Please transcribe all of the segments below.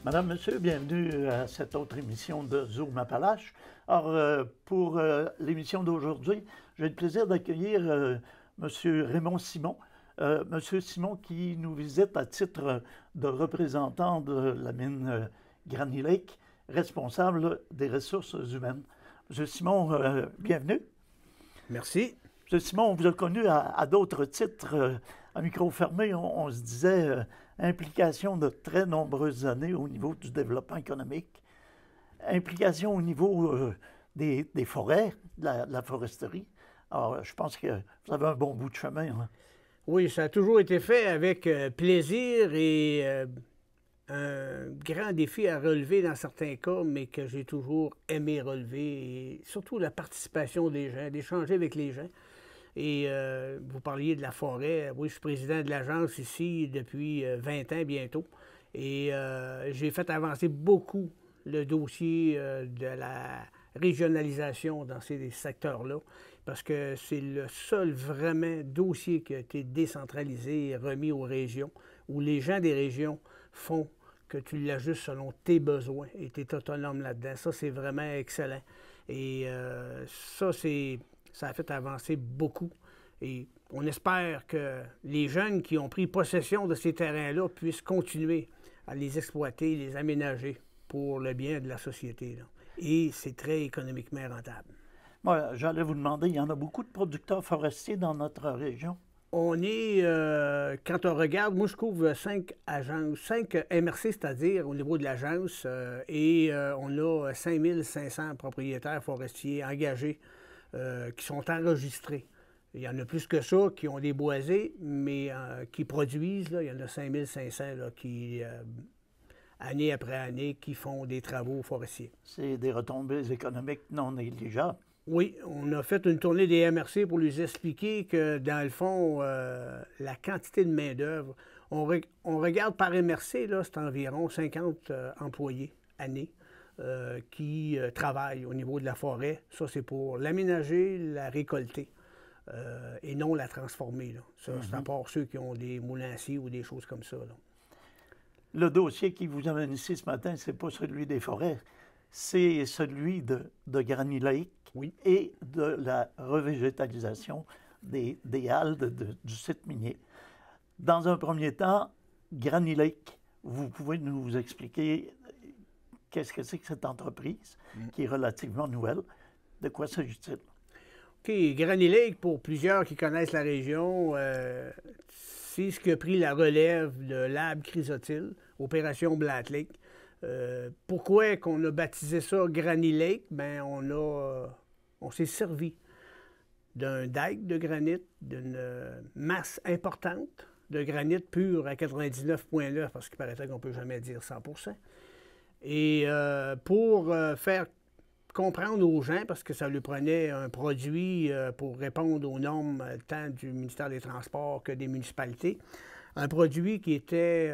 Madame, Monsieur, bienvenue à cette autre émission de Zoom Appalaches. Alors, pour l'émission d'aujourd'hui, j'ai le plaisir d'accueillir Monsieur Raymond Simon. Monsieur Simon qui nous visite à titre de représentant de la mine Granny Lake, responsable des ressources humaines. Monsieur Simon, bienvenue. Merci. Monsieur Simon, on vous a connu à d'autres titres. À micro fermé, on se disait implication de très nombreuses années au niveau du développement économique, implication au niveau des forêts, de la foresterie. Alors, je pense que vous avez un bon bout de chemin. Hein? Oui, ça a toujours été fait avec plaisir et un grand défi à relever dans certains cas, mais que j'ai toujours aimé relever, et surtout la participation des gens, d'échanger avec les gens. Et vous parliez de la forêt. Oui, je suis président de l'agence ici depuis 20 ans bientôt. Et j'ai fait avancer beaucoup le dossier de la régionalisation dans ces secteurs-là, parce que c'est le seul vraiment dossier qui a été décentralisé et remis aux régions, où les gens des régions font que tu l'ajustes selon tes besoins et tu es autonome là-dedans. Ça, c'est vraiment excellent. Et ça a fait avancer beaucoup. Et on espère que les jeunes qui ont pris possession de ces terrains-là puissent continuer à les exploiter, les aménager pour le bien de la société, là. Et c'est très économiquement rentable. Moi, j'allais vous demander, il y en a beaucoup de producteurs forestiers dans notre région? On est, quand on regarde, moi je couvre 5 agences, 5 MRC, c'est-à-dire au niveau de l'agence, on a 5500 propriétaires forestiers engagés qui sont enregistrés. Il y en a plus que ça qui ont des boisés, mais qui produisent. Là, il y en a 5500 là, qui, année après année, qui font des travaux forestiers. C'est des retombées économiques non négligeables. Oui, on a fait une tournée des MRC pour lui expliquer que, dans le fond, la quantité de main-d'œuvre, on regarde par MRC, là, c'est environ 50 employés année qui travaillent au niveau de la forêt. Ça, c'est pour l'aménager, la récolter. Et non la transformer. Là. Ça, c'est à part ceux qui ont des moulins à scie ou des choses comme ça. Là. Le dossier qui vous amène ici ce matin, c'est pas celui des forêts, c'est celui de Granny Lake oui. Et de la revégétalisation des halles du site minier. Dans un premier temps, Granny Lake, vous pouvez nous expliquer qu'est-ce que c'est que cette entreprise qui est relativement nouvelle? De quoi s'agit-il? OK, Granny Lake, pour plusieurs qui connaissent la région, c'est ce qui a pris la relève de Lab Chrysotile, Opération Black Lake. Pourquoi qu'on a baptisé ça Granny Lake? Bien, on s'est servi d'un dike de granit, d'une masse importante de granit pur à 99,9, parce qu'il paraîtrait qu'on ne peut jamais dire 100%. Et pour faire comprendre aux gens, parce que ça lui prenait un produit pour répondre aux normes tant du ministère des Transports que des municipalités, un produit qui était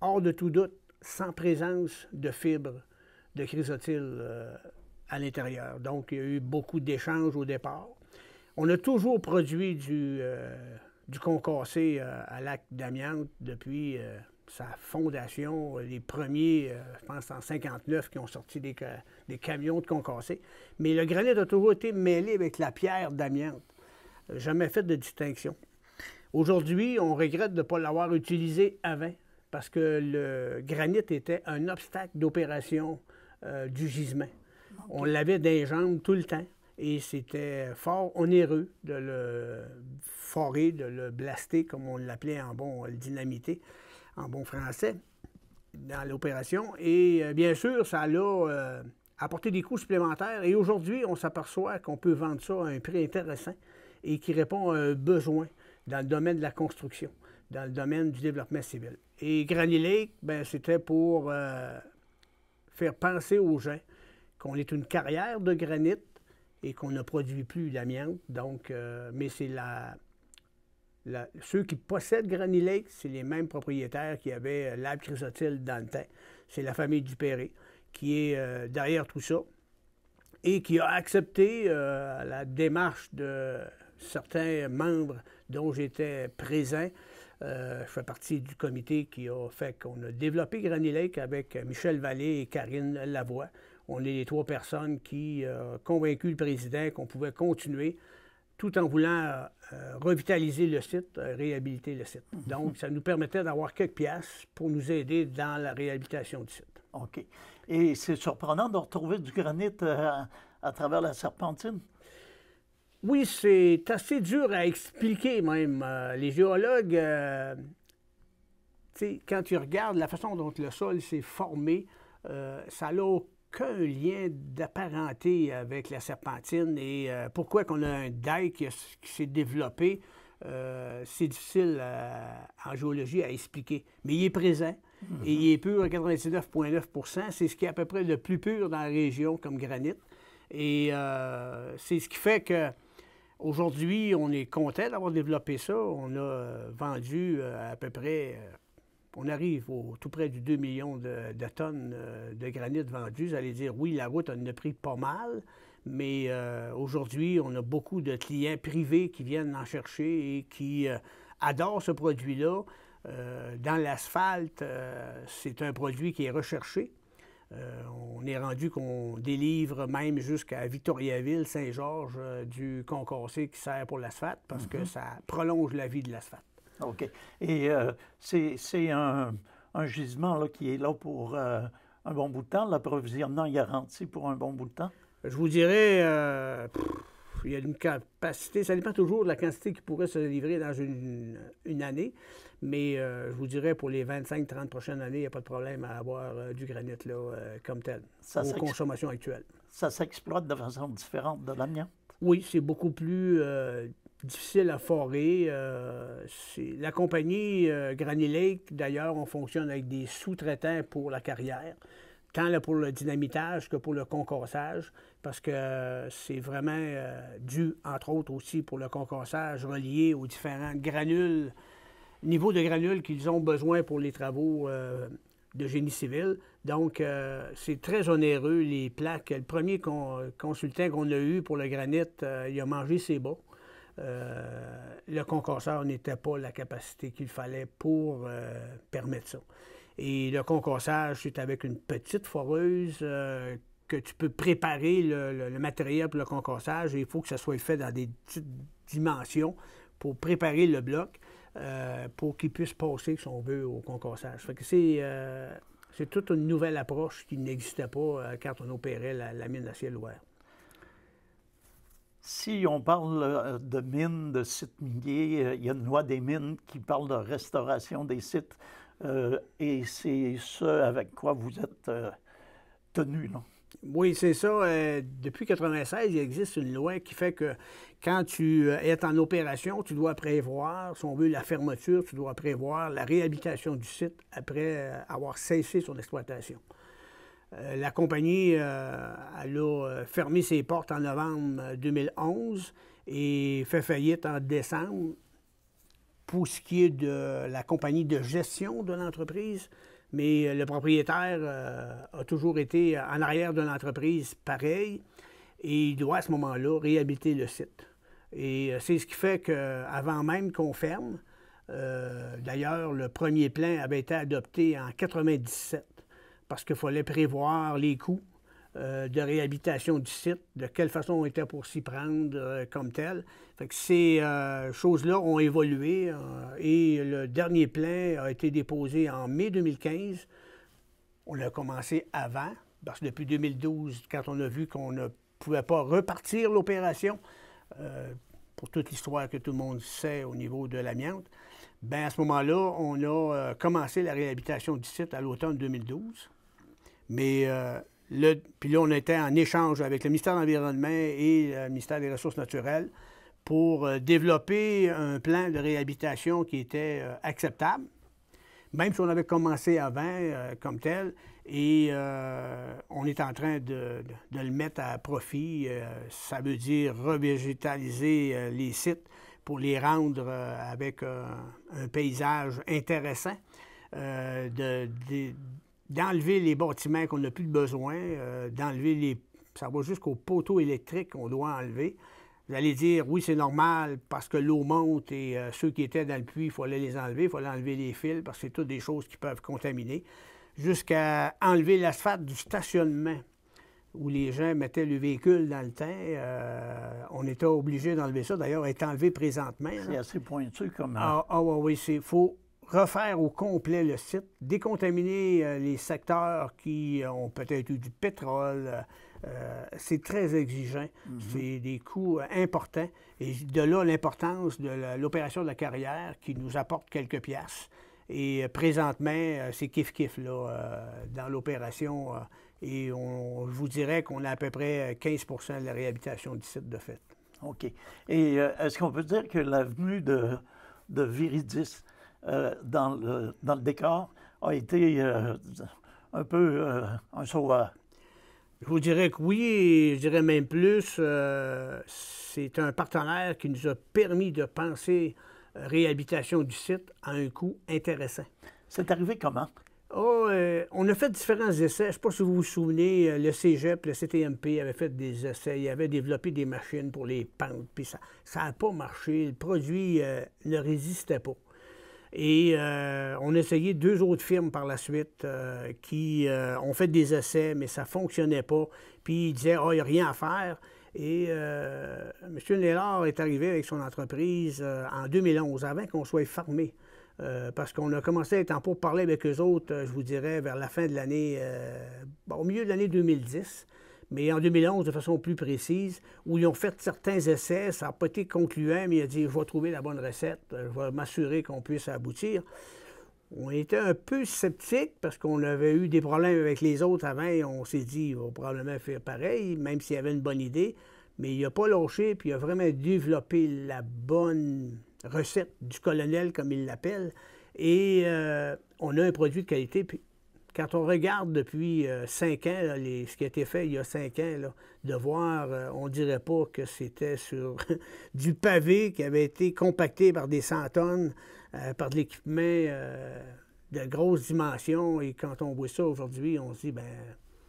hors de tout doute, sans présence de fibres de chrysotile à l'intérieur. Donc, il y a eu beaucoup d'échanges au départ. On a toujours produit du concassé à lac d'amiante depuis sa fondation, les premiers, je pense en 59, qui ont sorti des camions de concassé. Mais le granit a toujours été mêlé avec la pierre d'amiante. Jamais fait de distinction. Aujourd'hui, on regrette de ne pas l'avoir utilisé avant, parce que le granit était un obstacle d'opération du gisement. Okay. On l'avait dans les jambes tout le temps. Et c'était fort onéreux de le forer, de le blaster, comme on l'appelait en bon, le dynamiter, en bon français, dans l'opération. Et bien sûr, ça a apporté des coûts supplémentaires. Et aujourd'hui, on s'aperçoit qu'on peut vendre ça à un prix intéressant et qui répond à un besoin dans le domaine de la construction, dans le domaine du développement civil. Et Granny Lake, ben, c'était pour faire penser aux gens qu'on est une carrière de granit et qu'on ne produit plus d'amiante. Donc, mais c'est ceux qui possèdent Granny Lake, c'est les mêmes propriétaires qui avaient Lab Chrysotile dans le temps. C'est la famille Dupéré qui est derrière tout ça et qui a accepté la démarche de certains membres dont j'étais présent Je fais partie du comité qui a fait qu'on a développé Granny Lake avec Michel Vallée et Karine Lavoie. On est les 3 personnes qui ont convaincu le président qu'on pouvait continuer tout en voulant revitaliser le site, réhabiliter le site. Donc, ça nous permettait d'avoir quelques piastres pour nous aider dans la réhabilitation du site. OK. Et c'est surprenant de retrouver du granit à travers la Serpentine? Oui, c'est assez dur à expliquer même. Les géologues, quand tu regardes la façon dont le sol s'est formé, ça n'a aucun lien d'apparenté avec la Serpentine. Et pourquoi qu'on a un dike qui s'est développé, c'est difficile en géologie à expliquer. Mais il est présent et il est pur à 99,9 %. C'est ce qui est à peu près le plus pur dans la région comme granit. Et c'est ce qui fait que aujourd'hui, on est content d'avoir développé ça. On a vendu à peu près, on arrive tout près du 2 millions de tonnes de granit vendues. Vous allez dire, oui, la route en a pris pas mal, mais aujourd'hui, on a beaucoup de clients privés qui viennent en chercher et qui adorent ce produit-là. Dans l'asphalte, c'est un produit qui est recherché. On est rendu qu'on délivre même jusqu'à Victoriaville, Saint-Georges, du concassé qui sert pour l'asphalte parce que ça prolonge la vie de l'asphalte. OK. Et c'est un gisement là, qui est là pour un bon bout de temps, l'approvisionnement est garanti pour un bon bout de temps? Je vous dirais, il y a une capacité, ça dépend toujours de la quantité qui pourrait se livrer dans une année, mais je vous dirais pour les 25-30 prochaines années, il n'y a pas de problème à avoir du granit là, comme tel, aux consommations actuelles. Ça s'exploite de façon différente de l'amiante? Oui, c'est beaucoup plus difficile à forer. La compagnie Granny Lake, d'ailleurs, on fonctionne avec des sous-traitants pour la carrière, tant là, pour le dynamitage que pour le concassage, parce que c'est vraiment dû, entre autres, aussi pour le concassage relié aux différents granules, niveaux de granules qu'ils ont besoin pour les travaux de génie civil. Donc, c'est très onéreux, les plaques. Le premier consultant qu'on a eu pour le granit, il a mangé ses bas. Le concasseur n'était pas la capacité qu'il fallait pour permettre ça. Et le concassage, c'est avec une petite foreuse que tu peux préparer le matériel pour le concassage. Et il faut que ça soit fait dans des petites dimensions pour préparer le bloc pour qu'il puisse passer, si on veut, au concassage. Fait que c'est toute une nouvelle approche qui n'existait pas quand on opérait la mine à ciel ouvert. Si on parle de mines, de sites miniers, il y a une loi des mines qui parle de restauration des sites et c'est ce avec quoi vous êtes tenu, là. Oui, c'est ça. Depuis 1996, il existe une loi qui fait que quand tu es en opération, tu dois prévoir, si on veut, la fermeture, tu dois prévoir la réhabilitation du site après avoir cessé son exploitation. La compagnie elle a fermé ses portes en novembre 2011 et fait faillite en décembre. Pour ce qui est de la compagnie de gestion de l'entreprise, mais le propriétaire a toujours été en arrière de l'entreprise pareil et il doit à ce moment-là réhabiliter le site. Et c'est ce qui fait qu'avant même qu'on ferme, d'ailleurs, le premier plan avait été adopté en 1997 parce qu'il fallait prévoir les coûts de réhabilitation du site, de quelle façon on était pour s'y prendre comme tel. Fait que ces choses-là ont évolué et le dernier plan a été déposé en mai 2015. On a commencé avant, parce que depuis 2012, quand on a vu qu'on ne pouvait pas repartir l'opération, pour toute l'histoire que tout le monde sait au niveau de l'amiante, bien à ce moment-là, on a commencé la réhabilitation du site à l'automne 2012. Mais puis là, on était en échange avec le ministère de l'Environnement et le ministère des Ressources naturelles pour développer un plan de réhabilitation qui était acceptable, même si on avait commencé avant comme tel, et on est en train de le mettre à profit. Ça veut dire revégétaliser les sites pour les rendre avec un paysage intéressant, d'enlever les bâtiments qu'on n'a plus besoin, d'enlever ça va jusqu'aux poteaux électriques qu'on doit enlever. Vous allez dire, oui, c'est normal parce que l'eau monte et ceux qui étaient dans le puits, il fallait les enlever, il fallait enlever les fils parce que c'est toutes des choses qui peuvent contaminer, jusqu'à enlever l'asphalte du stationnement où les gens mettaient le véhicule dans le temps. On était obligé d'enlever ça. D'ailleurs, elle est enlevé présentement. C'est assez pointu comme... Oui, il faut refaire au complet le site, décontaminer les secteurs qui ont peut-être eu du pétrole. C'est très exigeant. C'est des coûts importants. Et de là, l'importance de l'opération de la carrière qui nous apporte quelques piastres. Et présentement, c'est kiff-kiff dans l'opération. Et je vous dirais qu'on a à peu près 15 de la réhabilitation du site de fait. OK. Et est-ce qu'on peut dire que l'avenue de Viridis dans le décor a été un peu un sauveur? Je vous dirais que oui, et je dirais même plus. C'est un partenaire qui nous a permis de penser réhabilitation du site à un coût intéressant. C'est arrivé comment? On a fait différents essais. Je ne sais pas si vous vous souvenez, le Cégep, le CTMP avait fait des essais. Il avait développé des machines pour les pentes. Puis ça n'a pas marché. Le produit ne résistait pas. Et on a essayé 2 autres firmes par la suite qui ont fait des essais, mais ça ne fonctionnait pas. Puis ils disaient, il n'y a rien à faire. Et M. Naylor est arrivé avec son entreprise en 2011, avant qu'on soit fermé. Parce qu'on a commencé à être en pourparlers avec eux autres, je vous dirais, vers la fin de l'année, au milieu de l'année 2010, mais en 2011 de façon plus précise, où ils ont fait certains essais, ça n'a pas été concluant, mais il a dit, je vais trouver la bonne recette, je vais m'assurer qu'on puisse aboutir. On était un peu sceptiques parce qu'on avait eu des problèmes avec les autres avant et on s'est dit, il va probablement faire pareil, même s'il y avait une bonne idée, mais il n'a pas lâché, puis il a vraiment développé la bonne recette du colonel, comme il l'appelle, et on a un produit de qualité. Puis quand on regarde depuis 5 ans, là, ce qui a été fait il y a 5 ans, là, de voir, on ne dirait pas que c'était sur du pavé qui avait été compacté par des 100 tonnes, par de l'équipement de grosses dimensions, et quand on voit ça aujourd'hui, on se dit, ben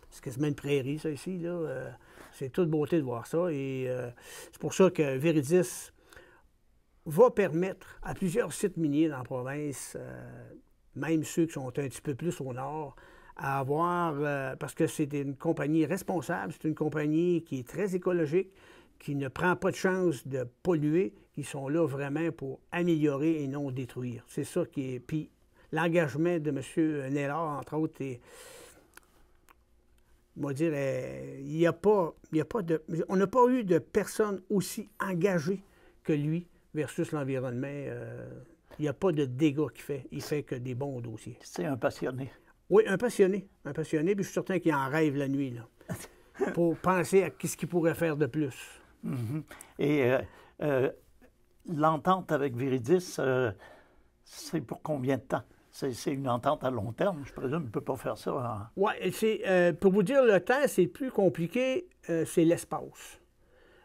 c'est quasiment une prairie, ça, ici, là. C'est toute beauté de voir ça, et c'est pour ça que Viridis va permettre à plusieurs sites miniers dans la province, même ceux qui sont un petit peu plus au nord, à avoir, parce que c'est une compagnie responsable, c'est une compagnie qui est très écologique, qui ne prend pas de chance de polluer, qui sont là vraiment pour améliorer et non détruire. C'est ça qui est... Puis l'engagement de M. Naylor, entre autres, est... On va dire, il n'y a pas de... On n'a pas eu de personne aussi engagée que lui versus l'environnement. Il n'y a pas de dégâts qu'il fait. Il fait que des bons dossiers. C'est un passionné. Oui, un passionné. Un passionné, puis je suis certain qu'il en rêve la nuit, là, pour penser à ce qu'il pourrait faire de plus. Et l'entente avec Viridis, c'est pour combien de temps? C'est une entente à long terme, je présume. Il ne peut pas faire ça. Oui, pour vous dire le temps, c'est plus compliqué, c'est l'espace.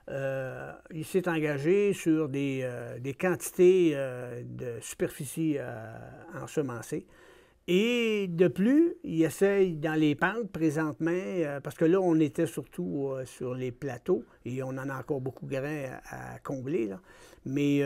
Il s'est engagé sur des quantités de superficie ensemencée. Et de plus, il essaye dans les pentes présentement, parce que là, on était surtout sur les plateaux, et on en a encore beaucoup grains à combler, là. Mais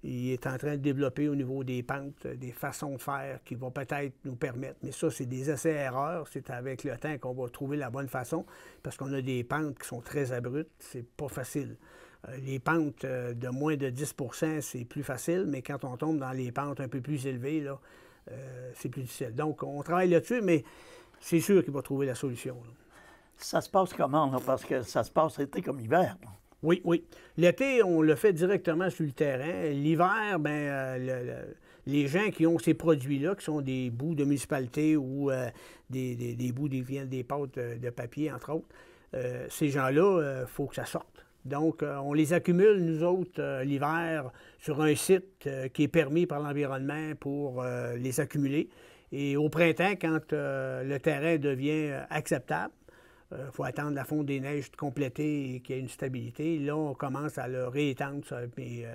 il est en train de développer au niveau des pentes des façons de faire qui vont peut-être nous permettre. Mais ça, c'est des essais-erreurs. C'est avec le temps qu'on va trouver la bonne façon, parce qu'on a des pentes qui sont très abruptes. C'est pas facile. Les pentes de moins de 10 c'est plus facile, mais quand on tombe dans les pentes un peu plus élevées, là, c'est plus difficile. Donc, on travaille là-dessus, mais c'est sûr qu'il va trouver la solution, là. Ça se passe comment, là? Parce que ça se passe été comme hiver, là. Oui, oui. L'été, on le fait directement sur le terrain. L'hiver, les gens qui ont ces produits-là, qui sont des bouts de municipalité ou des bouts qui viennent des pâtes de papier, entre autres, ces gens-là, il faut que ça sorte. Donc, on les accumule, nous autres, l'hiver, sur un site qui est permis par l'environnement pour les accumuler. Et au printemps, quand le terrain devient acceptable, il faut attendre la fonte des neiges de compléter et qu'il y ait une stabilité. Là, on commence à le réétendre. Mais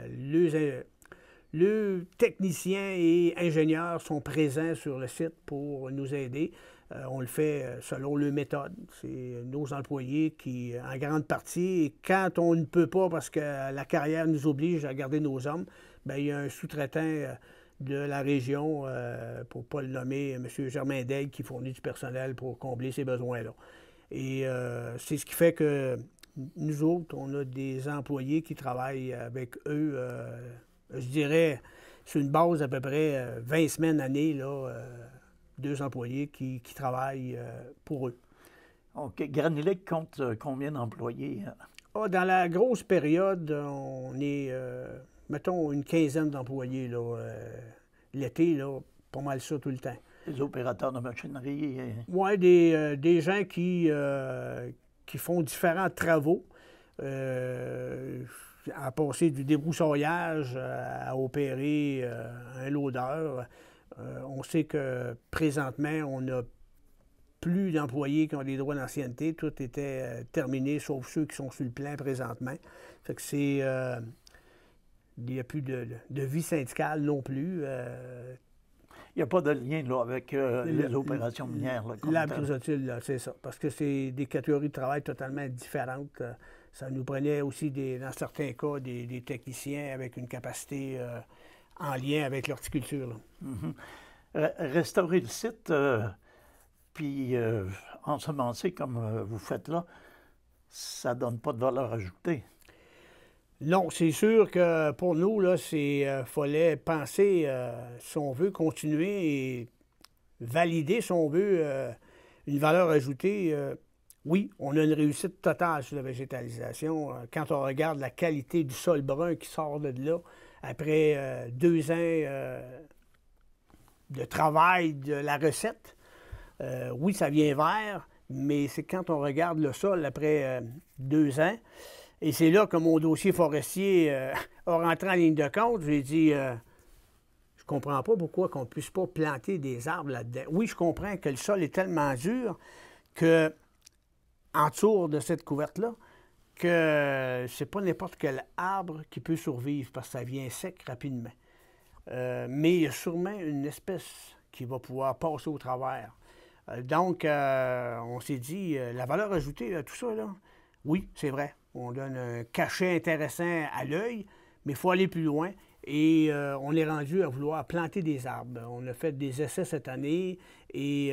les techniciens et ingénieurs sont présents sur le site pour nous aider. On le fait selon leur méthode. C'est nos employés qui, en grande partie, et quand on ne peut pas parce que la carrière nous oblige à garder nos hommes, bien, il y a un sous-traitant de la région, pour ne pas le nommer, M. Germain Daigle, qui fournit du personnel pour combler ces besoins-là. Et c'est ce qui fait que nous autres, on a des employés qui travaillent avec eux, je dirais, sur une base d'à peu près 20 semaines année, là, 2 employés qui travaillent pour eux. OK. Granny Lake compte combien d'employés? Ah, dans la grosse période, on est, mettons, une quinzaine d'employés. L'été, là, pas mal ça tout le temps. Les opérateurs de machinerie? Oui, des gens qui font différents travaux, à passer du débroussaillage à opérer un loader. On sait que présentement, on n'a plus d'employés qui ont des droits d'ancienneté. Tout était terminé, sauf ceux qui sont sur le plan présentement. Fait que c'est... il n'y a plus de vie syndicale non plus. Il n'y a pas de lien là, avec les opérations minières. L'arbre chrysotile, c'est ça. Parce que c'est des catégories de travail totalement différentes. Ça nous prenait aussi, dans certains cas, des techniciens avec une capacité en lien avec l'horticulture. Restaurer le site, puis ensemencer comme vous faites là, ça ne donne pas de valeur ajoutée. Non, c'est sûr que pour nous, là, fallait penser, si on veut continuer et valider, si on veut, une valeur ajoutée. Oui, on a une réussite totale sur la végétalisation. Quand on regarde la qualité du sol brun qui sort de là, après 2 ans de travail de la recette, oui, ça vient vert, mais c'est quand on regarde le sol après 2 ans. Et c'est là que mon dossier forestier a rentré en ligne de compte. J'ai dit, je comprends pas pourquoi qu'on ne puisse pas planter des arbres là-dedans. Oui, je comprends que le sol est tellement dur que, en dessous de cette couverte-là, que c'est pas n'importe quel arbre qui peut survivre parce que ça vient sec rapidement. Mais il y a sûrement une espèce qui va pouvoir passer au travers. Donc, on s'est dit, la valeur ajoutée, tout ça, là, oui, c'est vrai. On donne un cachet intéressant à l'œil, mais il faut aller plus loin. Et on est rendu à vouloir planter des arbres. On a fait des essais cette année et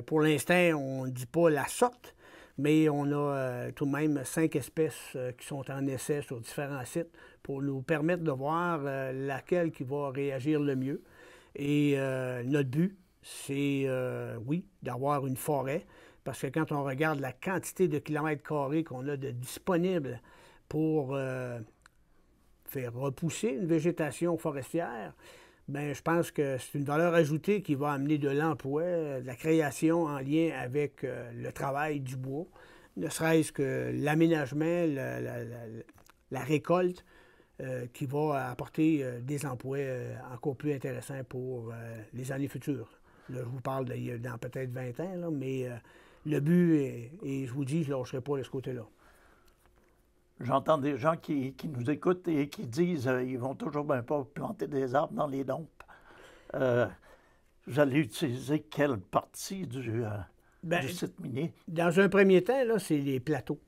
pour l'instant, on ne dit pas la sorte, mais on a tout de même 5 espèces qui sont en essai sur différents sites pour nous permettre de voir laquelle qui va réagir le mieux. Et notre but, c'est, oui, d'avoir une forêt. Parce que quand on regarde la quantité de kilomètres carrés qu'on a de disponibles pour faire repousser une végétation forestière, bien, je pense que c'est une valeur ajoutée qui va amener de l'emploi, de la création en lien avec le travail du bois, ne serait-ce que l'aménagement, la récolte, qui va apporter des emplois encore plus intéressants pour les années futures. Là, je vous parle dans peut-être 20 ans, là, mais... le but, et je vous dis, je ne lâcherai pas de ce côté-là. J'entends des gens qui nous écoutent et qui disent qu'ils vont toujours bien pas planter des arbres dans les dompes. Vous allez utiliser quelle partie du site minier? Dans un premier temps, là, c'est les plateaux.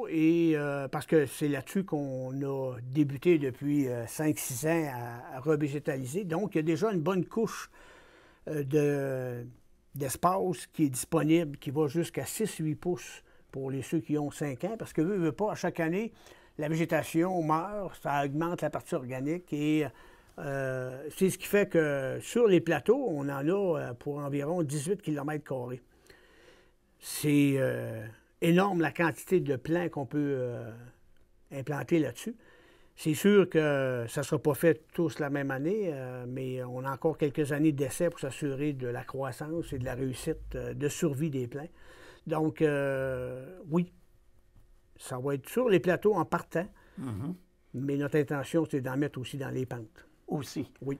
Et parce que c'est là-dessus qu'on a débuté depuis 5-6 ans à revégétaliser. Donc, il y a déjà une bonne couche d'espace qui est disponible, qui va jusqu'à 6-8 pouces pour ceux qui ont 5 ans, parce que veut pas, à chaque année, la végétation meurt, ça augmente la partie organique, et c'est ce qui fait que sur les plateaux, on en a pour environ 18 km². C'est énorme la quantité de plants qu'on peut implanter là-dessus. C'est sûr que ça ne sera pas fait tous la même année, mais on a encore quelques années d'essai pour s'assurer de la croissance et de la réussite de survie des plants. Donc, oui, ça va être sur les plateaux en partant, mais notre intention, c'est d'en mettre aussi dans les pentes. Aussi? Oui.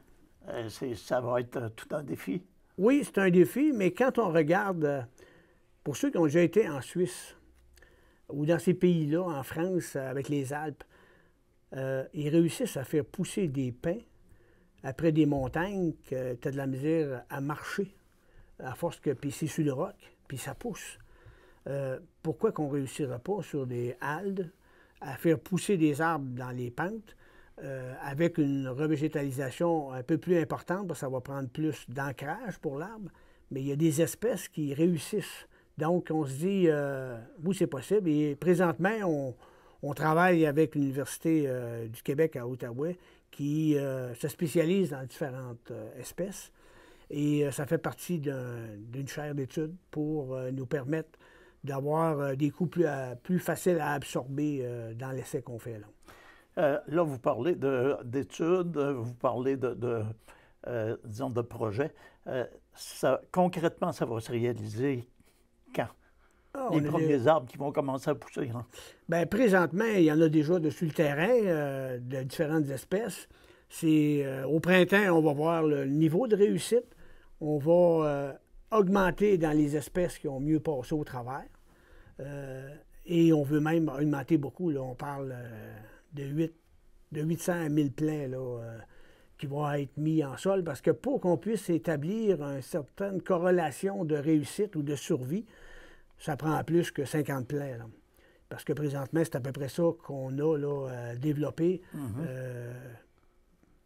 Ça va être tout un défi? Oui, c'est un défi, mais quand on regarde, pour ceux qui ont déjà été en Suisse ou dans ces pays-là, en France, avec les Alpes, ils réussissent à faire pousser des pins après des montagnes que tu as de la misère à marcher, à force que, puis c'est sur le roc, puis ça pousse. Pourquoi qu'on ne réussirait pas sur des haldes à faire pousser des arbres dans les pentes avec une revégétalisation un peu plus importante, parce que ça va prendre plus d'ancrage pour l'arbre, mais il y a des espèces qui réussissent. Donc, on se dit, oui, c'est possible. Et présentement, on travaille avec l'Université du Québec à Ottawa qui se spécialise dans différentes espèces. Et ça fait partie d'une chaire d'études pour nous permettre d'avoir des coûts plus faciles à absorber dans l'essai qu'on fait. Là, vous parlez d'études, vous parlez disons, de projets. Concrètement, ça va se réaliser quand? Les premiers arbres qui vont commencer à pousser. Hein? Bien, présentement, il y en a déjà dessus le terrain de différentes espèces. Au printemps, on va voir le niveau de réussite. On va augmenter dans les espèces qui ont mieux passé au travers. Et on veut même augmenter beaucoup. Là, on parle de 800 à 1000 plants là, qui vont être mis en sol, parce que pour qu'on puisse établir une certaine corrélation de réussite ou de survie, ça prend plus que 50 plants. Là. Parce que présentement, c'est à peu près ça qu'on a là, développé.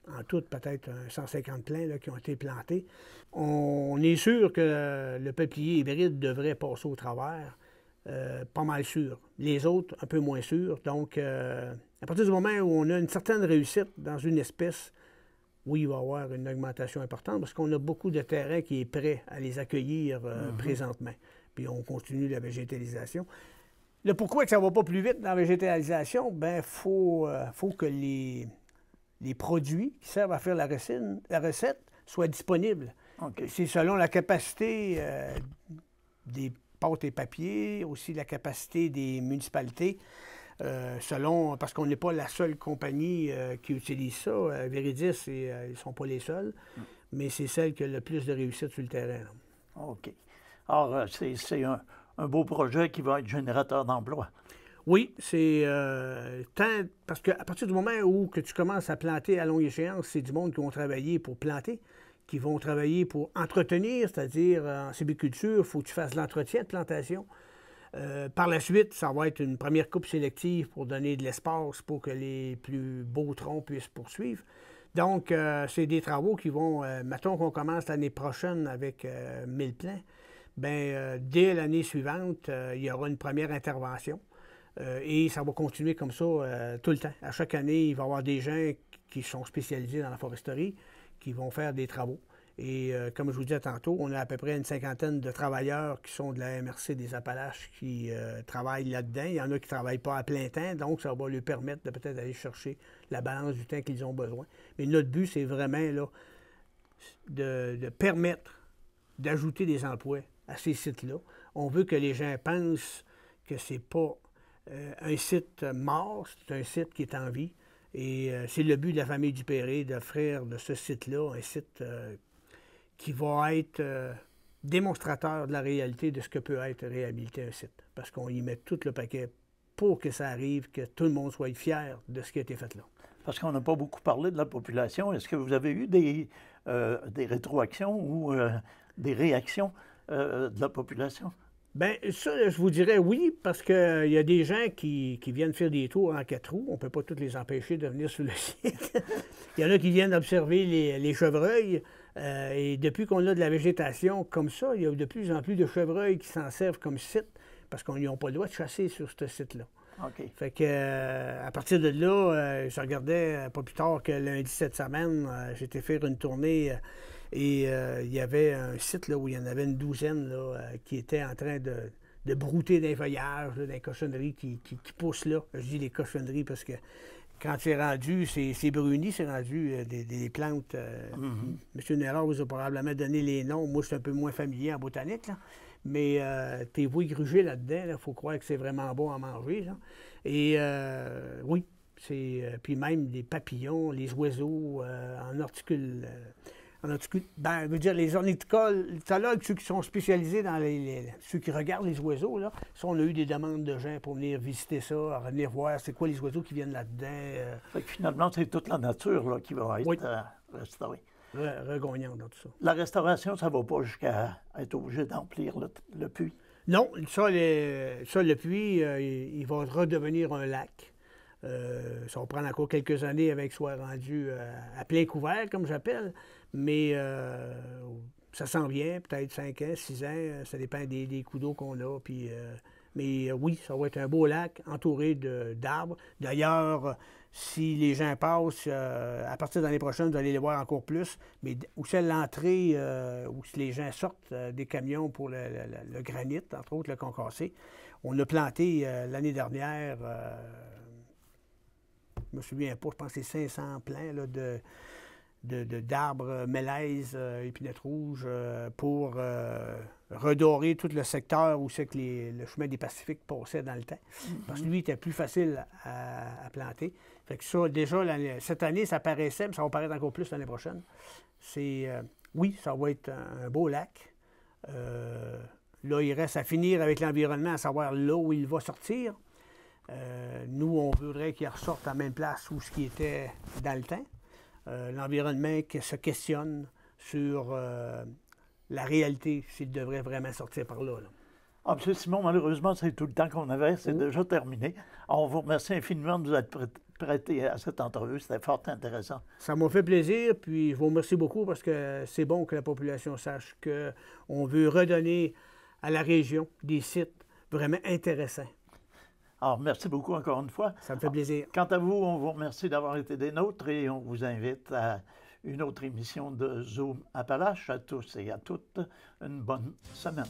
En tout, peut-être 150 plants là, qui ont été plantés. On est sûr que le peuplier hybride devrait passer au travers. Pas mal sûr. Les autres, un peu moins sûr. Donc, à partir du moment où on a une certaine réussite dans une espèce, oui, il va y avoir une augmentation importante parce qu'on a beaucoup de terrain qui est prêt à les accueillir présentement. Puis on continue la végétalisation. Le pourquoi que ça ne va pas plus vite dans la végétalisation, bien, faut que les produits qui servent à faire la recette soient disponibles. Okay. C'est selon la capacité des pâtes et papiers, aussi la capacité des municipalités, parce qu'on n'est pas la seule compagnie qui utilise ça. Véridis, ils ne sont pas les seuls, mais c'est celle qui a le plus de réussite sur le terrain. Là. OK. Alors, c'est un beau projet qui va être générateur d'emplois. Oui, c'est parce qu'à partir du moment où que tu commences à planter à longue échéance, c'est du monde qui vont travailler pour planter, qui vont travailler pour entretenir, c'est-à-dire en sylviculture, il faut que tu fasses l'entretien de plantation. Par la suite, ça va être une première coupe sélective pour donner de l'espace pour que les plus beaux troncs puissent poursuivre. Donc, c'est des travaux qui vont, mettons qu'on commence l'année prochaine avec 1000 plants, bien, dès l'année suivante, il y aura une première intervention. Et ça va continuer comme ça tout le temps. À chaque année, il va y avoir des gens qui sont spécialisés dans la foresterie qui vont faire des travaux. Et comme je vous disais tantôt, on a à peu près une cinquantaine de travailleurs qui sont de la MRC des Appalaches qui travaillent là-dedans. Il y en a qui ne travaillent pas à plein temps, donc ça va leur permettre de peut-être aller chercher la balance du temps qu'ils ont besoin. Mais notre but, c'est vraiment là, de permettre d'ajouter des emplois à ces sites-là. On veut que les gens pensent que c'est pas un site mort, c'est un site qui est en vie. Et c'est le but de la famille Dupéré d'offrir de ce site-là un site qui va être démonstrateur de la réalité de ce que peut être réhabiliter un site. Parce qu'on y met tout le paquet pour que ça arrive, que tout le monde soit fier de ce qui a été fait là. Parce qu'on n'a pas beaucoup parlé de la population. Est-ce que vous avez eu des rétroactions ou des réactions de la population? Bien, ça, je vous dirais oui, parce qu'il y a des gens qui viennent faire des tours en 4 roues. On ne peut pas tous les empêcher de venir sur le site. Il y en a qui viennent observer les chevreuils. Et depuis qu'on a de la végétation comme ça, il y a de plus en plus de chevreuils qui s'en servent comme site, parce qu'ils n'ont pas le droit de chasser sur ce site-là. OK. Fait que, à partir de là, je regardais pas plus tard que lundi cette semaine, j'étais faire une tournée. Et il y avait un site là, où il y en avait une douzaine là, qui étaient en train de brouter des feuillages, des cochonneries qui poussent là. Je dis les cochonneries parce que quand c'est rendu, c'est bruni, c'est rendu des plantes. M. Nérard vous a probablement donné les noms. Moi, je suis un peu moins familier en botanique, là. Mais tes bouilles grugées là-dedans, il faut croire que c'est vraiment bon à manger. Là. Et oui, c'est puis même des papillons, les oiseaux en Ben, veut dire, les ornithologues, ceux qui sont spécialisés dans ceux qui regardent les oiseaux, là, ça, on a eu des demandes de gens pour venir visiter ça, venir voir c'est quoi les oiseaux qui viennent là-dedans. Fait que finalement, c'est toute la nature là, qui va être Oui. restaurée. Regagnante dans tout ça. La restauration, ça ne va pas jusqu'à être obligé d'emplir le puits. Non, le puits, il va redevenir un lac. Ça va prendre encore quelques années avec qu'il soit rendu à plein couvert, comme j'appelle, mais ça s'en vient, peut-être 5 ans, 6 ans, ça dépend des coups d'eau qu'on a. Puis, mais oui, ça va être un beau lac entouré d'arbres. D'ailleurs, si les gens passent, à partir de l'année prochaine, vous allez les voir encore plus, mais où c'est l'entrée, où si les gens sortent des camions pour le granit, entre autres le concassé, on a planté l'année dernière... je me souviens pas, je pense que c'est 500 plants là, d'arbres, mélèzes, épinettes rouges, pour redorer tout le secteur où c'est que le chemin des Pacifiques passait dans le temps. Parce que lui, il était plus facile à planter. Fait que ça, déjà, cette année, ça paraissait, mais ça va paraître encore plus l'année prochaine. Oui, ça va être un beau lac. Là, il reste à finir avec l'environnement, à savoir là où il va sortir. Nous, on voudrait qu'il ressorte à la même place où ce qui était dans le temps. L'environnement qui se questionne sur la réalité, s'il devrait vraiment sortir par là. Ah, M. Simon, malheureusement, c'est tout le temps qu'on avait. C'est déjà terminé. Alors, on vous remercie infiniment de vous être prêté à cette entrevue. C'était fort intéressant. Ça m'a fait plaisir, puis je vous remercie beaucoup parce que c'est bon que la population sache qu'on veut redonner à la région des sites vraiment intéressants. Alors, merci beaucoup encore une fois. Ça me fait plaisir. Quant à vous, on vous remercie d'avoir été des nôtres et on vous invite à une autre émission de Zoom Appalaches. À tous et à toutes, une bonne semaine.